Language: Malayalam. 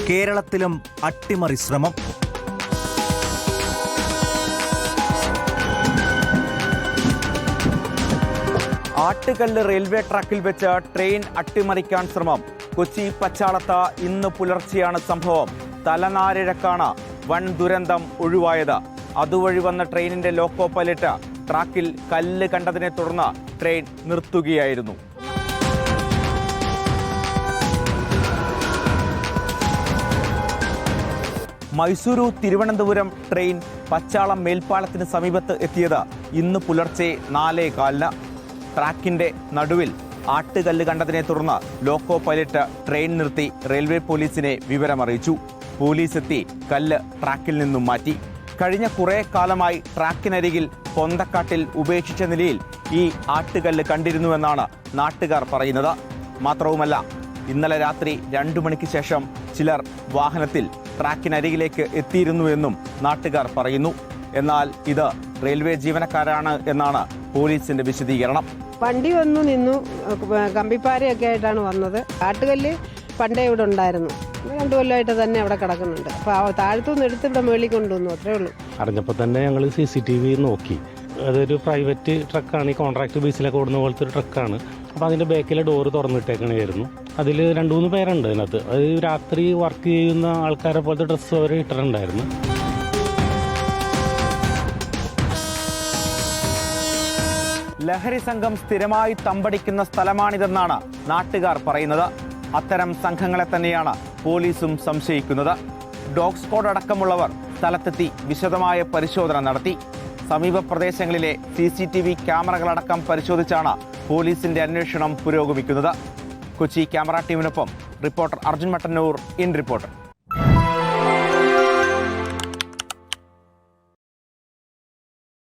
കേരളത്തിലും അട്ടിമറി ശ്രമം. ആട്ടുകല്ല് റെയിൽവേ ട്രാക്കിൽ വെച്ച് ട്രെയിൻ അട്ടിമറിക്കാൻ ശ്രമം. കൊച്ചി പച്ചാളത്ത് ഇന്ന് പുലർച്ചെയാണ് സംഭവം. തലനാരിഴക്കാണ് വൻ ദുരന്തം ഒഴിവായത്. അതുവഴി വന്ന ട്രെയിനിന്റെ ലോക്കോ പൈലറ്റ് ട്രാക്കിൽ കല്ല് കണ്ടതിനെ തുടർന്ന് ട്രെയിൻ നിർത്തുകയായിരുന്നു. മൈസൂരു തിരുവനന്തപുരം ട്രെയിൻ പച്ചാളം മേൽപ്പാലത്തിന് സമീപത്ത് എത്തിയത് ഇന്ന് പുലർച്ചെ 4:15. ട്രാക്കിന്റെ നടുവിൽ ആട്ടുകല്ല് കണ്ടതിനെ തുടർന്ന് ലോക്കോ പൈലറ്റ് ട്രെയിൻ നിർത്തി റെയിൽവേ പോലീസിനെ വിവരമറിയിച്ചു. പോലീസ് എത്തി കല്ല് ട്രാക്കിൽ നിന്നും മാറ്റി. കഴിഞ്ഞ കുറേ കാലമായി ട്രാക്കിനരികിൽ പൊന്തക്കാട്ടിൽ ഉപേക്ഷിച്ച നിലയിൽ ഈ ആട്ടുകല്ല് കണ്ടിരുന്നുവെന്നാണ് നാട്ടുകാർ പറയുന്നത്. മാത്രവുമല്ല, ഇന്നലെ രാത്രി 2 മണിക്ക് ശേഷം ചിലർ വാഹനത്തിൽ ട്രാക്കിനരികിലേക്ക് എത്തിയിരുന്നുവെന്നും നാട്ടുകാർ പറയുന്നു. എന്നാൽ ഇത് റെയിൽവേ ജീവനക്കാരാണ് എന്നാണ് പോലീസിന്റെ വിശദീകരണം. വണ്ടി വന്നു നിന്നു, കമ്പിപ്പാരയൊക്കെ ആയിട്ടാണ് വന്നത്. ആട്ടുകല്ല് പണ്ടേ ഇവിടെ ഉണ്ടായിരുന്നു. 2 കൊല്ലമായിട്ട് തന്നെ അവിടെ കിടക്കുന്നുണ്ട്. അപ്പോൾ താഴത്തുനിന്ന് എടുത്ത് ഇവിടെ മേളിൽ കൊണ്ടുവന്നു, അത്രേ ഉള്ളൂ. അറിഞ്ഞപ്പോൾ തന്നെ ഞങ്ങൾ CCTV നോക്കി. അതൊരു പ്രൈവറ്റ് ട്രക്കാണ്, ഈ കോൺട്രാക്ട് ബേസിലൊക്കെ ഓടുന്ന പോലത്തെ ഒരു ട്രക്കാണ്. അപ്പോൾ അതിൻ്റെ ബാക്കിലെ ഡോറ് തുറന്നിട്ടേക്കണായിരുന്നു. അതിൽ 2-3 പേരുണ്ട് അതിനകത്ത്. അത് രാത്രി വർക്ക് ചെയ്യുന്ന ആൾക്കാരെ പോലത്തെ ഡ്രസ്സ് അവർ ഇട്ടിട്ടുണ്ടായിരുന്നു. ലഹരി സംഘം സ്ഥിരമായി തമ്പടിക്കുന്ന സ്ഥലമാണിതെന്നാണ് നാട്ടുകാർ പറയുന്നത്. അത്തരം സംഘങ്ങളെ തന്നെയാണ് പോലീസും സംശയിക്കുന്നത്. ഡോഗ് സ്ക്വാഡ് അടക്കമുള്ളവർ സ്ഥലത്തെത്തി വിശദമായ പരിശോധന നടത്തി. സമീപ പ്രദേശങ്ങളിലെ CCTV ക്യാമറകളടക്കം പരിശോധിച്ചാണ് പോലീസിന്റെ അന്വേഷണം പുരോഗമിക്കുന്നത്. കൊച്ചി ക്യാമറ ടീമിനൊപ്പം reporter Arjun Mattannur, in reporter.